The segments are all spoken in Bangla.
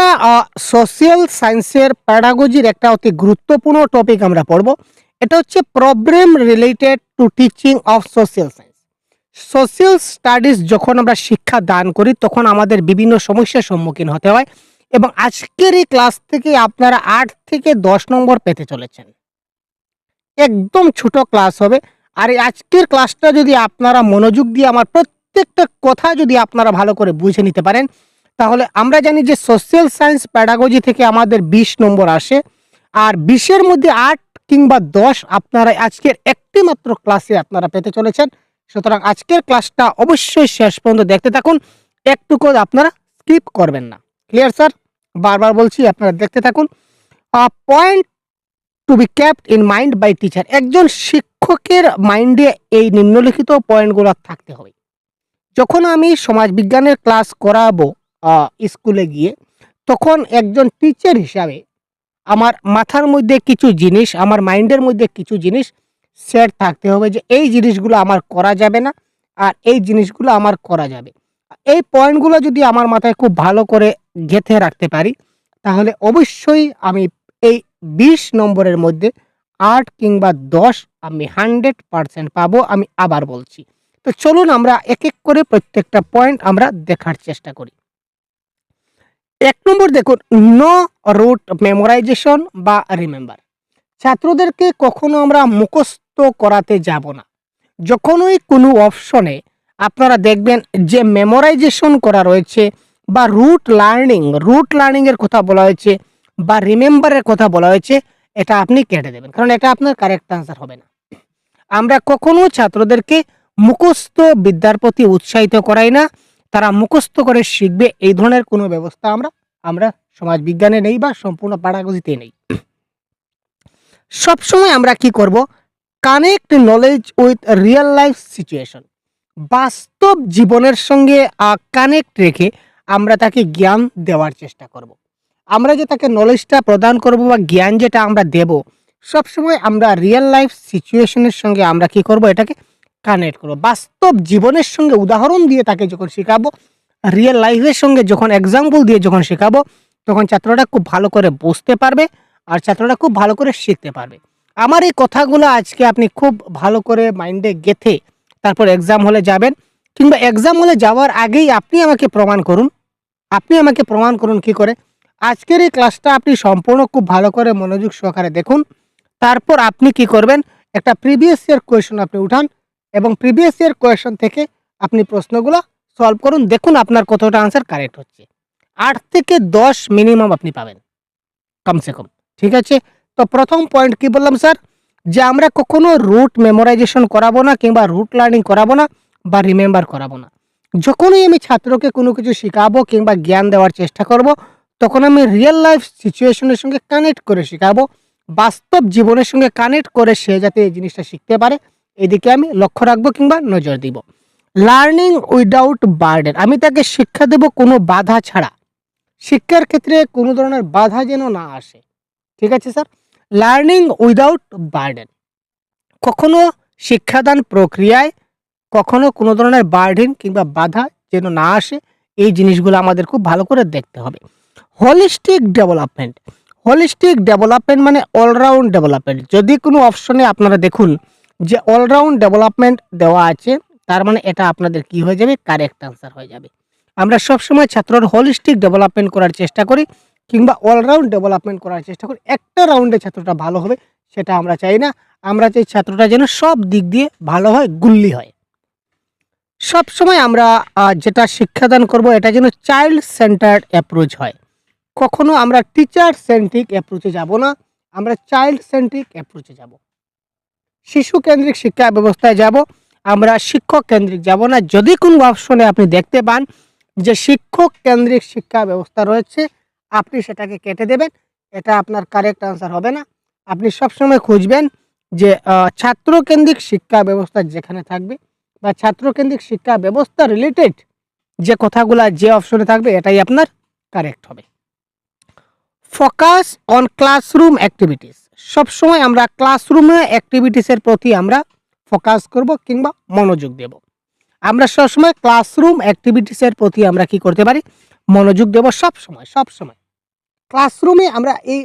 আমরা সোশ্যাল সায়েন্সের প্যাডাগজির একটা অতি গুরুত্বপূর্ণ টপিক আমরা পড়ব। এটা হচ্ছে problem related to teaching of social science. Social studies যখন আমরা শিক্ষা দান করি তখন আমাদের বিভিন্ন সমস্যার সম্মুখীন হতে হয় এবং আজকের এই ক্লাস থেকে আপনারা ৮ থেকে ১০ নম্বর পেতে চলেছেন। একদম ছোট ক্লাস হবে। আর এই আজকের ক্লাসটা যদি আপনারা মনোযোগ দিয়ে আমার প্রত্যেকটা কথা যদি আপনারা ভালো করে বুঝে নিতে পারেন, তাহলে আমরা জানি যে সোশ্যাল সায়েন্স প্যাডাগজি থেকে আমাদের ২০ নম্বর আসে। আর ২০ এর মধ্যে ৮ কিংবা ১০ আপনারা আজকের একটি মাত্র ক্লাসে আপনারা পেতে চলেছেন। সুতরাং আজকের ক্লাসটা অবশ্যই শেষ পর্যন্ত দেখতে থাকুন। একটুকু আপনারা স্কিপ করবেন না। Clear sir? বারবার বলছি আপনারা দেখতে থাকুন। Point to be kept in mind by teacher. একজন শিক্ষকের মাইন্ডে এই নিম্নলিখিত পয়েন্টগুলো থাকতে হবে। যখন আমি সমাজবিজ্ঞানের ক্লাস করাবো স্কুলে গিয়ে, তখন একজন টিচার হিসাবে আমার মাথার মধ্যে কিছু জিনিস, আমার মাইন্ডের মধ্যে কিছু জিনিস সেট থাকতে হবে যে এই জিনিসগুলো আমার করা যাবে না, আর এই জিনিসগুলো আমার করা যাবে। এই পয়েন্টগুলো যদি আমার মাথায় খুব ভালো করে গেঁথে রাখতে পারি, তাহলে অবশ্যই আমি এই ২০ নম্বরের মধ্যে ৮ কিংবা ১০ আমি 100% পাবো। আমি আবার বলছি। তো চলুন আমরা এক এক করে প্রত্যেকটা পয়েন্ট আমরা দেখার চেষ্টা করি। ১ নম্বর দেখুন, নো রুট মেমোরাইজেশন বা রিমেম্বার। ছাত্রদেরকে কখনো আমরা মুখস্থ করাতে যাব না। যখনই কোনো অপশনে আপনারা দেখবেন যে মেমোরাইজেশন করা রয়েছে বা রুট লার্নিং এর কথা বলা হয়েছে বা রিমেম্বারের কথা বলা হয়েছে, এটা আপনি কেটে দেবেন, কারণ এটা আপনার কারেক্ট আনসার হবে না। আমরা কখনো ছাত্রদেরকে মুখস্থ বিদ্যার প্রতি উৎসাহিত করাই না। তারা মুখস্থ করে শিখবে এই ধরনের কোনো ব্যবস্থা আমরা সমাজবিজ্ঞানে নেই বা সম্পূর্ণ প্যাডাগজিতে নেই। সবসময় আমরা কি করব? Connect knowledge with real life situation. বাস্তব জীবনের সঙ্গে কানেক্ট রেখে আমরা তাকে জ্ঞান দেওয়ার চেষ্টা করব। আমরা যে তাকে নলেজটা প্রদান করব বা জ্ঞান যেটা আমরা দেব, সবসময় আমরা রিয়েল লাইফ সিচুয়েশনের সঙ্গে আমরা কি করব? এটাকে কানেক্ট করব। বাস্তব জীবনের সঙ্গে উদাহরণ দিয়ে তাকে যখন শেখাবো, রিয়েল লাইফের সঙ্গে যখন এক্সাম্পল দিয়ে যখন শেখাবো, তখন ছাত্ররা খুব ভালো করে বুঝতে পারবে আর ছাত্ররা খুব ভালো করে শিখতে পারবে। আমার এই কথাগুলো আজকে আপনি খুব ভালো করে মাইন্ডে গেঁথে তারপর এক্সাম হলে যাবেন, কিংবা এক্সাম হলে যাওয়ার আগেই আপনি আমাকে প্রমাণ করুন কি করে? আজকের এই ক্লাসটা আপনি সম্পূর্ণ খুব ভালো করে মনোযোগ সহকারে দেখুন। তারপর আপনি কি করবেন? একটা প্রিভিয়াস ইয়ার কোয়েশ্চন আপনি উঠান এবং প্রিভিয়াস ইয়ার কোয়েশ্চন থেকে আপনি প্রশ্নগুলো সলভ করুন। দেখুন আপনার কতটা আনসার কারেক্ট হচ্ছে। ৮ থেকে ১০ মিনিমাম আপনি পাবেন কমসে কম। ঠিক আছে? তো প্রথম পয়েন্ট কি বললাম স্যার? যে আমরা কখনো রুট মেমোরাইজেশন করাবো না, কিংবা রুট লার্নিং করাবো না বা রিমেম্বার করাবো না। যখনই আমি ছাত্রকে কোনো কিছু শেখাবো কিংবা জ্ঞান দেওয়ার চেষ্টা করব, তখন আমি রিয়েল লাইফ সিচুয়েশনের সঙ্গে কানেক্ট করে শেখাবো। বাস্তব জীবনের সঙ্গে কানেক্ট করে সে যাতে এই জিনিসটা শিখতে পারে, এদিকে আমি লক্ষ্য রাখবো কিংবা নজর দিব। Learning without burden. আমি তাকে শিক্ষা দেব কোনো বাধা ছাড়া। শিক্ষার ক্ষেত্রে কোনো ধরনের বাধা যেন না আসে। ঠিক আছে স্যার? Learning without burden. কখনো শিক্ষাদান প্রক্রিয়ায় কখনো কোনো ধরনের বার্ডেন কিংবা বাধা যেন না আসে, এই জিনিসগুলো আমাদের খুব ভালো করে দেখতে হবে। হোলিস্টিক ডেভেলপমেন্ট মানে অলরাউন্ড ডেভেলপমেন্ট। যদি কোনো অপশনে আপনারা দেখুন যে অলরাউন্ড ডেভেলপমেন্ট দেওয়া আছে, তার মানে এটা আপনাদের কি হয়ে যাবে? কারেক্ট আনসার হয়ে যাবে। আমরা সবসময় ছাত্রর হোলিস্টিক ডেভেলপমেন্ট করার চেষ্টা করি কিংবা অলরাউন্ড ডেভেলপমেন্ট করার চেষ্টা করি। একটা রাউন্ডে ছাত্রটা ভালো হবে সেটা আমরা চাই না। আমরা চাই ছাত্রটা যেন সব দিক দিয়ে ভালো হয়, গুল্লি হয়। সবসময় আমরা যেটা শিক্ষাদান করব, এটা যেন চাইল্ড সেন্টার্ড অ্যাপ্রোচ হয়। কখনো আমরা টিচার সেন্ট্রিক অ্যাপ্রোচে যাব না, আমরা চাইল্ড সেন্ট্রিক অ্যাপ্রোচে যাব। শিশু কেন্দ্রিক শিক্ষা ব্যবস্থায় যাব, আমরা শিক্ষক কেন্দ্রিক যাব না। যদি কোনো অপশনে আপনি দেখতে পান যে শিক্ষক কেন্দ্রিক শিক্ষা ব্যবস্থা রয়েছে, আপনি সেটাকে কেটে দেবেন। এটা আপনার কারেক্ট আনসার হবে না। আপনি সবসময় খুঁজবেন যে ছাত্রকেন্দ্রিক শিক্ষা ব্যবস্থা যেখানে থাকবে বা ছাত্রকেন্দ্রিক শিক্ষা ব্যবস্থা রিলেটেড যে কথাগুলো যে অপশনে থাকবে, এটাই আপনার কারেক্ট হবে। Focus on classroom activities. সবসময় আমরা ক্লাসরুমে অ্যাক্টিভিটিসের প্রতি আমরা ফোকাস করব কিংবা মনোযোগ দেব। আমরা সবসময় ক্লাসরুম অ্যাক্টিভিটিসের প্রতি আমরা কি করতে পারি? মনোযোগ দেব সবসময়। ক্লাসরুমে আমরা এই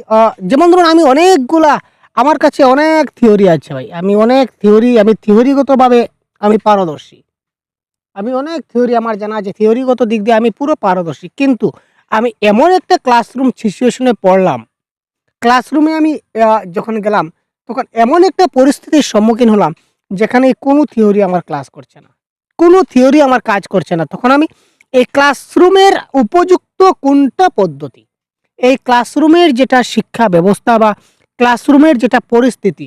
যেমন ধরুন আমি অনেকগুলা আমার কাছে অনেক থিওরি আছে ভাই। আমি থিওরিগতভাবে আমি পারদর্শী। আমি অনেক থিওরি আমার জানা আছে। থিওরিগত দিক দিয়ে আমি পুরো পারদর্শী। কিন্তু আমি এমন একটা ক্লাসরুম সিচুয়েশন এ পড়লাম, ক্লাসরুমে আমি যখন গেলাম তখন এমন একটা পরিস্থিতির সম্মুখীন হলাম যেখানে কোনো থিওরি আমার ক্লাস করছে না। কোনো থিওরি আমার কাজ করছে না। তখন আমি এই ক্লাসরুমের উপযুক্ত কোনটা পদ্ধতি, এই ক্লাসরুমের যেটা শিক্ষা ব্যবস্থা বা ক্লাসরুমের যেটা পরিস্থিতি,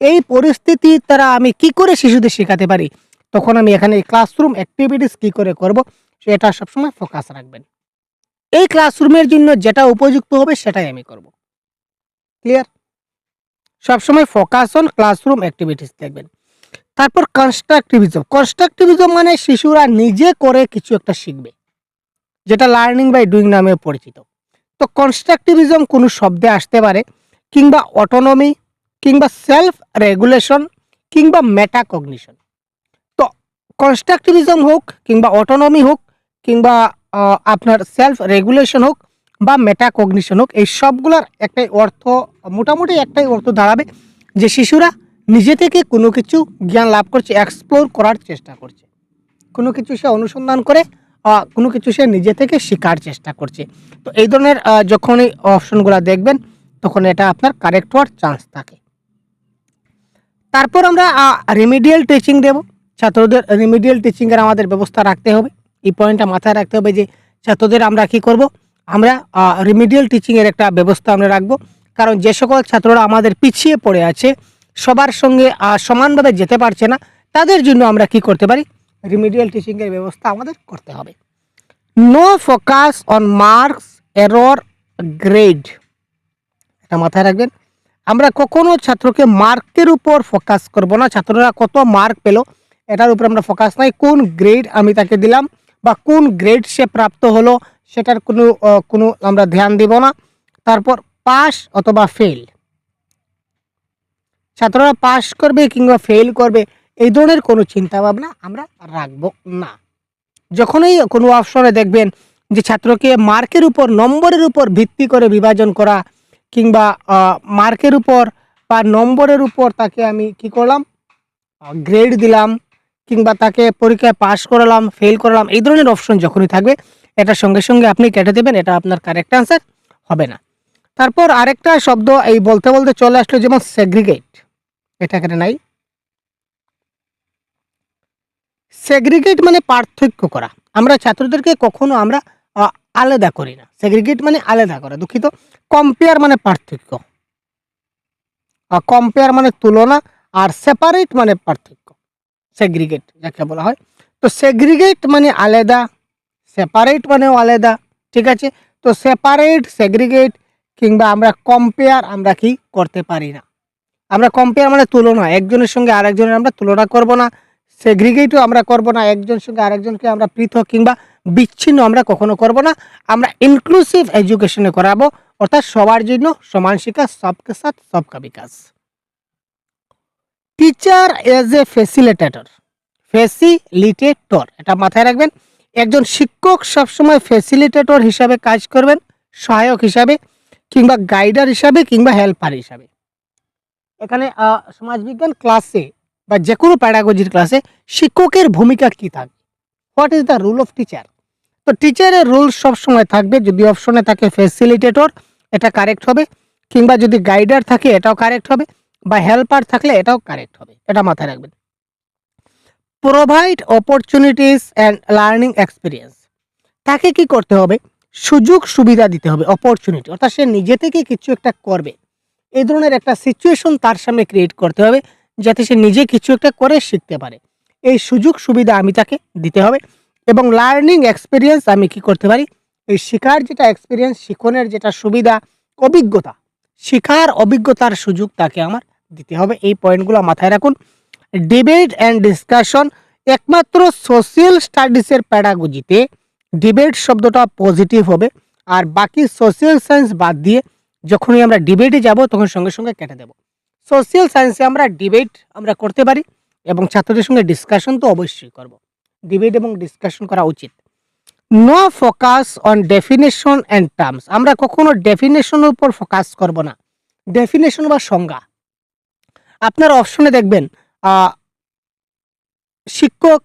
এই পরিস্থিতির দ্বারা আমি কি করে শিশুদের শেখাতে পারি, তখন আমি এখানে ক্লাসরুম অ্যাক্টিভিটিস কি করে করব সেটা সবসময় ফোকাস রাখবেন। এই ক্লাসরুমের জন্য যেটা উপযুক্ত হবে সেটাই আমি করব। ক্লিয়ার? সবসময় ফোকাস অন ক্লাসরুম অ্যাক্টিভিটিস দেখবেন। তারপর কনস্ট্রাকটিভিজম মানে শিশুরা নিজে করে কিছু একটা শিখবে, যেটা লার্নিং বাই ডুইং নামে পরিচিত। তো কনস্ট্রাকটিভিজম কোনো শব্দে আসতে পারে, কিংবা অটোনমি, কিংবা সেলফ রেগুলেশন, কিংবা মেটাকগনিশন। তো কনস্ট্রাকটিভিজম হোক, কিংবা অটোনমি হোক, কিংবা আপনার সেলফ রেগুলেশন হোক বা মেটাকগনিশন হোক, এই সবগুলোর একটাই অর্থ, মোটামুটি একটাই অর্থ দাঁড়াবে যে শিশুরা নিজে থেকে কোনো কিছু জ্ঞান লাভ করছে, এক্সপ্লোর করার চেষ্টা করছে, কোনো কিছু সে অনুসন্ধান করে কোনো কিছু সে নিজে থেকে শেখার চেষ্টা করছে। তো এই ধরনের যখনই অপশনগুলো দেখবেন তখন এটা আপনার কারেক্ট হওয়ার চান্স থাকে। তারপর আমরা রিমিডিয়াল টিচিং দেব। ছাত্রদের রিমিডিয়াল টিচিংয়ের আমাদের ব্যবস্থা রাখতে হবে। এই পয়েন্টটা মাথায় রাখতে হবে যে ছাত্রদের আমরা কি করব, আমরা রিমিডিয়াল টিচিংয়ের একটা ব্যবস্থা আমরা রাখবো। কারণ যে সকল ছাত্ররা আমাদের পিছিয়ে পড়ে আছে, সবার সঙ্গে সমানভাবে যেতে পারছে না, তাদের জন্য আমরা কি করতে পারি, রিমিডিয়াল টিচিংয়ের ব্যবস্থা আমাদের করতে হবে। No focus on marks, error, grade, এটা মাথায় রাখবেন। আমরা কখনো ছাত্রকে মার্কের উপর ফোকাস করব না, ছাত্ররা কত মার্ক পেল এটার উপর আমরা ফোকাস নাই, কোন গ্রেড আমি তাকে দিলাম বা কোন গ্রেড সে প্রাপ্ত হলো সেটার কোনো আমরা ধ্যান দিব না। তারপর পাস অথবা ফেল, ছাত্ররা পাস করবে কিংবা ফেল করবে এই ধরনের কোনো চিন্তা ভাবনা আমরা রাখবো না। যখনই কোনো অপশনে দেখবেন যে ছাত্রকে মার্কের উপর, নম্বরের উপর ভিত্তি করে বিভাজন করা, কিংবা মার্কের উপর বা নম্বরের উপর তাকে আমি কি করলাম, গ্রেড দিলাম, কিংবা তাকে পরীক্ষায় পাস করালাম, ফেল করালাম, এই ধরনের অপশন যখনই থাকবে এটা সঙ্গে সঙ্গে আপনি কেটে দেবেন, এটা আপনার কারেক্ট অ্যান্সার হবে না। তারপর আরেকটা শব্দ এই বলতে বলতে চলে আসলো, যেমন সেগ্রিগেট, এটা এখানে নাই। সেগ্রিগেট মানে পার্থক্য করা। আমরা ছাত্রদেরকে কখনো আমরা আলাদা করি না। সেগ্রিগেট মানে আলাদা করা, দুঃখিত। কম্পেয়ার মানে পার্থক্য, কম্পেয়ার মানে তুলনা, আর সেপারেট মানে পার্থক্য, সেগ্রিগেট যাকে বলা হয়। তো সেগ্রিগেট মানে আলাদা, সেপারেট মানেও আলাদা, ঠিক আছে। তো সেপারেট, সেগ্রিগেট কিংবা আমরা কম্পেয়ার আমরা কি করতে পারি না। আমরা কম্পেয়ার মানে তুলনা, একজনের সঙ্গে আরেকজনের আমরা তুলনা করব না। সেগ্রিগেটও আমরা করব না, একজনের সঙ্গে আরেকজনকে আমরা পৃথক কিংবা বিচ্ছিন্ন আমরা কখনো করব না। আমরা ইনক্লুসিভ এডুকেশনে করাবো, অর্থাৎ সবার জন্য সমান শিক্ষা, সবকে সাথ সবকা বিকাশ। টিচার এজ এ ফেসিলিটেটর, এটা মাথায় রাখবেন। একজন শিক্ষক সবসময় ফেসিলিটেটর হিসাবে কাজ করবেন, সহায়ক হিসাবে কিংবা গাইডার হিসাবে কিংবা হেল্পার হিসাবে। এখানে সমাজবিজ্ঞান ক্লাসে বা যে কোনো প্যাডাগজির ক্লাসে শিক্ষকের ভূমিকা কি থাকবে, what is the rule of teacher. তো টিচারের রুল সবসময় থাকবে, যদি অপশনে থাকে ফেসিলিটেটর এটা কারেক্ট হবে, কিংবা যদি গাইডার থাকে এটাও কারেক্ট হবে, বা হেল্পার থাকলে এটাও কারেক্ট হবে, এটা মাথায় রাখবেন। Provide opportunities and learning experience, তাকে কি করতে হবে, সুযোগ সুবিধা দিতে হবে, অপরচুনিটি, অর্থাৎ সে নিজে থেকে কিছু একটা করবে, এই ধরনের একটা সিচুয়েশন তার সামনে ক্রিয়েট করতে হবে যাতে সে নিজে কিছু একটা করে শিখতে পারে। এই সুযোগ সুবিধা আমি তাকে দিতে হবে। এবং লার্নিং এক্সপিরিয়েন্স, আমি কি করতে পারি, এই শেখার যেটা এক্সপিরিয়েন্স, শিখনের যেটা সুবিধা, অভিজ্ঞতা, শেখার অভিজ্ঞতার সুযোগ তাকে আমার দিতে হবে। এই পয়েন্টগুলো মাথায় রাখুন। ডিবেট অ্যান্ড ডিসকাশন, একমাত্র সোশ্যাল স্টাডিজের প্যাডাগজিতে ডিবেট শব্দটা পজিটিভ হবে, আর বাকি সোশ্যাল সায়েন্স বাদ দিয়ে যখনই আমরা ডিবেটে যাব তখন সঙ্গে সঙ্গে কেটে দেব। সোশ্যাল সায়েন্সে আমরা ডিবেট আমরা করতে পারি এবং ছাত্রদের সঙ্গে ডিসকাশন তো অবশ্যই করব। ডিবেট এবং ডিসকাশন করা উচিত। No focus on definition and terms. আমরা কখনো ডেফিনেশনের উপর ফোকাস করব না। ডেফিনেশন বা সংজ্ঞা, আপনার অপশনে দেখবেন শিক্ষক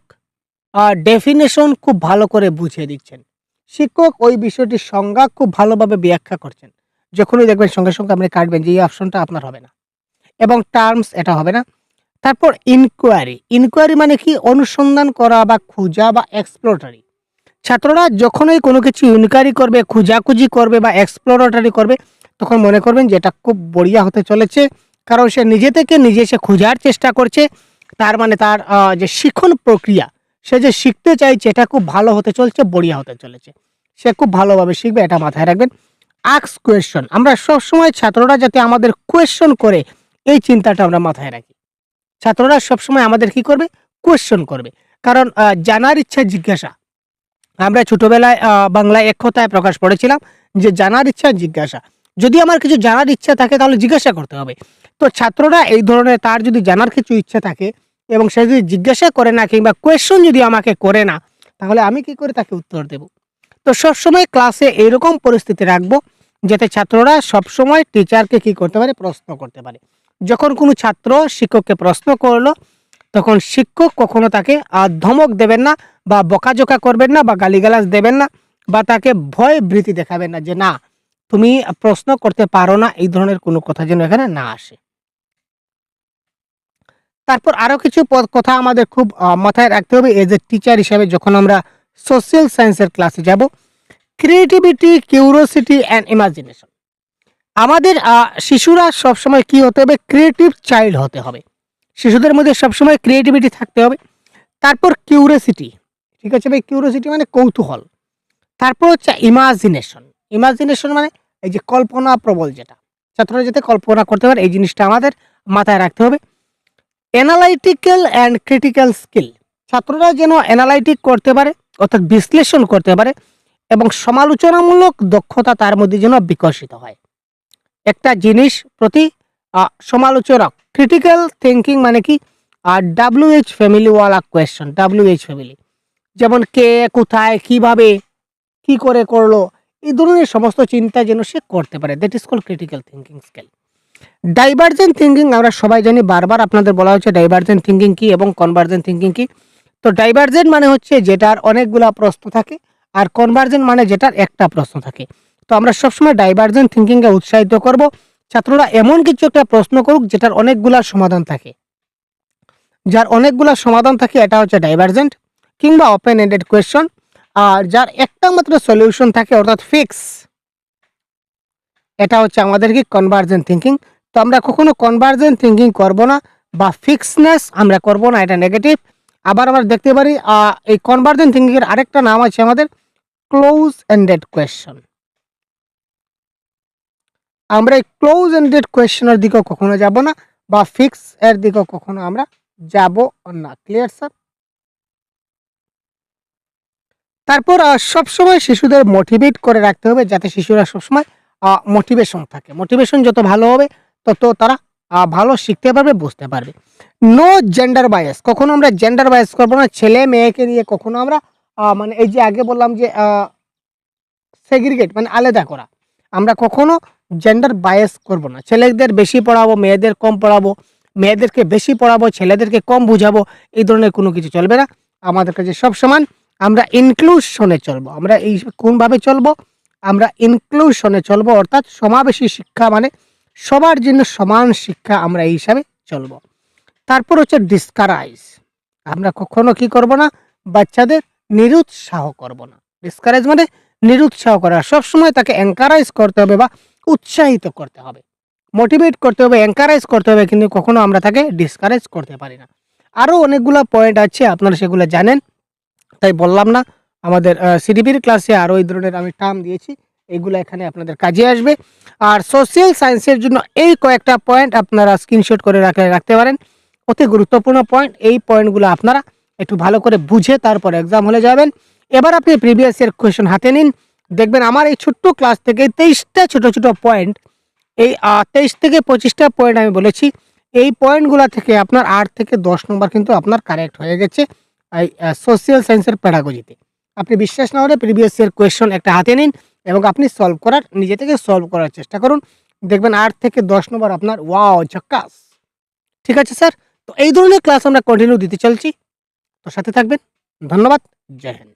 ডেফিনেশন খুব ভালো করে বুঝিয়ে দিচ্ছেন। শিক্ষক ওই বিষয়টির সংজ্ঞা খুব ভালোভাবে ব্যাখ্যা করছেন। যখনই দেখবেন সঙ্গে সঙ্গে আপনি কাটবেন যে এই অপশনটা আপনার হবে না, এবং টার্মস এটা হবে না। তারপর ইনকোয়ারি। ইনকোয়ারি মানে কি? অনুসন্ধান করা বা খোঁজা বা এক্সপ্লোরাটরি। ছাত্ররা যখনই কোনো কিছু ইনকোয়ারি করবে, খোঁজাখুঁজি করবে বা এক্সপ্লোরেটরি করবে, তখন মনে করবেন যে এটা খুব বড়িয়া হতে চলেছে। কারণ সে নিজে থেকে নিজে সে খোঁজার চেষ্টা করছে। তার মানে তার যে শিখন প্রক্রিয়া, সে যে শিখতে চাইছে এটা খুব ভালো হতে চলছে, বড়িয়া হতে চলেছে। সে খুব ভালোভাবে শিখবে, এটা মাথায় রাখবেন। Ask question. আমরা সবসময় ছাত্ররা যাতে আমাদের কোয়েশ্চন করে, এই চিন্তাটা আমরা মাথায় রাখি। ছাত্ররা সবসময় আমাদের কি করবে? কোয়েশ্চন করবে। কারণ জানার ইচ্ছা জিজ্ঞাসা। আমরা ছোটবেলায় বাংলায় এক কথায় প্রকাশ পড়েছিলাম যে জানার ইচ্ছা জিজ্ঞাসা। যদি আমার কিছু জানার ইচ্ছা থাকে তাহলে জিজ্ঞাসা করতে হবে। তো ছাত্ররা এই ধরনের, তার যদি জানার কিছু ইচ্ছা থাকে এবং সে যদি জিজ্ঞাসা করে না কিংবা কোয়েশ্চন যদি আমাকে করে না, তাহলে আমি কি করে তাকে উত্তর দেব? তো সবসময় ক্লাসে এইরকম পরিস্থিতি রাখবো যাতে ছাত্ররা সবসময় টিচারকে কি করতে পারে? প্রশ্ন করতে পারে। যখন কোনো ছাত্র শিক্ষককে প্রশ্ন করলো, তখন শিক্ষক কখনো তাকে ধমক দেবেন না বা বকাঝকা করবেন না বা গালিগালাজ দেবেন না বা তাকে ভয় ভীতি দেখাবেন না যে না তুমি প্রশ্ন করতে পারো না, এই ধরনের কোনো কথা যেন এখানে না আসে। তারপর আরো কিছু কথা আমাদের খুব মাথায় রাখতে হবে এজ এ টিচার হিসাবে যখন আমরা সোশ্যাল সায়েন্সের ক্লাসে যাব। Creativity, curiosity and imagination. আমাদের শিশুরা সবসময় কি হতে হবে? ক্রিয়েটিভ চাইল্ড হতে হবে। শিশুদের মধ্যে সবসময় ক্রিয়েটিভিটি থাকতে হবে। তারপর কিউরিওসিটি, ঠিক আছে ভাই? কিউরিওসিটি মানে কৌতূহল। তারপর হচ্ছে ইমাজিনেশন। ইমাজিনেশন মানে এই যে কল্পনা প্রবল, যেটা ছাত্ররা যাতে কল্পনা করতে পারে, এই জিনিসটা আমাদের মাথায় রাখতে হবে। Analytical and critical skill. ছাত্ররা যেন অ্যানালাইটিক করতে পারে, অর্থাৎ বিশ্লেষণ করতে পারে, এবং সমালোচনামূলক দক্ষতা তার মধ্যে যেন বিকশিত হয়। একটা জিনিস প্রতি সমালোচনা। ক্রিটিক্যাল থিঙ্কিং মানে কি? WH ফ্যামিলি ওয়ালা কোয়েশ্চন। WH ফ্যামিলি, যেমন কে, কোথায়, কিভাবে, কি করে করলো, এই ধরনের সমস্ত চিন্তা যেন সে করতে পারে। That is called critical thinking skill. Divergent thinking আমরা সবাই জানি, বারবার আপনাদের বলা হচ্ছে ডাইভার্জেন্ট থিঙ্কিং কি এবং কনভার্জেন্ট থিঙ্কিং কি। তো ডাইভার্জেন্ট মানে হচ্ছে যেটার অনেকগুলা প্রশ্ন থাকে, আর কনভার্জেন্ট মানে যেটার একটা প্রশ্ন থাকে। তো আমরা সবসময় ডাইভার্জেন্ট থিঙ্কিংকে উৎসাহিত করব। ছাত্ররা এমন কিছু একটা প্রশ্ন করুক যেটার অনেকগুলা সমাধান থাকে। যার অনেকগুলা সমাধান থাকে এটা হচ্ছে ডাইভার্জেন্ট কিংবা ওপেন এন্ডেড কোয়েশ্চন। আর যার একটা মাত্র সলিউশন থাকে অর্থাৎ ফিক্স, এটা হচ্ছে আমাদের কি? Convergent thinking. তো আমরা কখনো কনভার্জেন্ট থিঙ্কিং করব না বা ফিক্সনেস আমরা করব না, এটা নেগেটিভ। আবার আমরা দেখতে পারি এই কনভার্জেন্ট থিঙ্কিং এর আরেকটা নাম আছে আমাদের ক্লোজ এন্ডেড কোয়েশ্চন। আমরা এই ক্লোজ এন্ডেড কোয়েশ্চনের দিকেও কখনো যাব না বা ফিক্স এর দিকেও কখনো আমরা যাব না। Clear sir? তারপর সবসময় শিশুদের মোটিভেট করে রাখতে হবে যাতে শিশুরা সবসময় মোটিভেশন থাকে। মোটিভেশন যত ভালো হবে তত তারা ভালো শিখতে পারবে, বুঝতে পারবে। No gender bias. কখনো আমরা জেন্ডার বায়াস করবো না। ছেলে মেয়েকে নিয়ে কখনো আমরা মানে এই যে আগে বললাম যে সেগ্রিগেট মানে আলাদা করা, আমরা কখনো জেন্ডার বায়াস করব না। ছেলেদের বেশি পড়াবো, মেয়েদের কম পড়াবো, মেয়েদেরকে বেশি পড়াবো, ছেলেদেরকে কম বুঝাবো, এই ধরনের কোনো কিছু চলবে না। আমাদের কাছে সব সমান। আমরা ইনক্লুশনে চলবো। আমরা এই কোনভাবে চলবো? আমরা ইনক্লুশনে চলবো, অর্থাৎ সমাবেশী শিক্ষা মানে সবার জন্য সমান শিক্ষা, আমরা এই হিসাবে চলবো। তারপর হচ্ছে ডিসকারাইজ। আমরা কখনো কি করব না? বাচ্চাদের নিরুৎসাহ করব না। ডিসকারেজ মানে নিরুৎসাহ করা। সবসময় তাকে এনকারেজ করতে হবে বা উৎসাহিত করতে হবে, মোটিভেট করতে হবে, এনকারেজ করতে হবে, কিন্তু কখনো আমরা তাকে ডিসকারেজ করতে পারি না। আরও অনেকগুলো পয়েন্ট আছে, আপনারা সেগুলো জানেন, তাই বললাম না। আমাদের সিডিপির ক্লাসে আরও এই ধরনের আমি টার্ম দিয়েছি, এগুলো এখানে আপনাদের কাজে আসবে। আর সোশ্যাল সায়েন্সের জন্য এই কয়েকটা পয়েন্ট আপনারা স্ক্রিনশট করে রাখতে পারেন, অতি গুরুত্বপূর্ণ পয়েন্ট। এই পয়েন্টগুলো আপনারা একটু ভালো করে বুঝে তারপর এক্সাম হলে যাবেন। এবার আপনি প্রিভিয়াস ইয়ার কোয়েশ্চেন হাতে নিন, দেখবেন আমার এই ছোট্ট ক্লাস থেকে 23টা ছোট ছোট পয়েন্ট, এই 23 থেকে 25টা পয়েন্ট আমি বলেছি, এই পয়েন্টগুলো থেকে আপনার 8 থেকে 10 নম্বর কিন্তু আপনার কারেক্ট হয়ে গেছে এই সোশ্যাল সায়েন্সের প্যাডাগজিতে। আপনি বিশ্বাস না হলে প্রিভিয়াস ইয়ার কোয়েশ্চন একটা হাতে নিন এবং আপনি সলভ করার নিজে থেকে সলভ করার চেষ্টা করুন। দেখবেন 8 থেকে 10 নম্বর আপনার ওয়াও ঝাক্কাস। ঠিক আছে স্যার? তো এই ধরনের ক্লাস আমরা কন্টিনিউ দিতে চলছি। তো সাথে থাকবেন। ধন্যবাদ। জয় হিন্দ।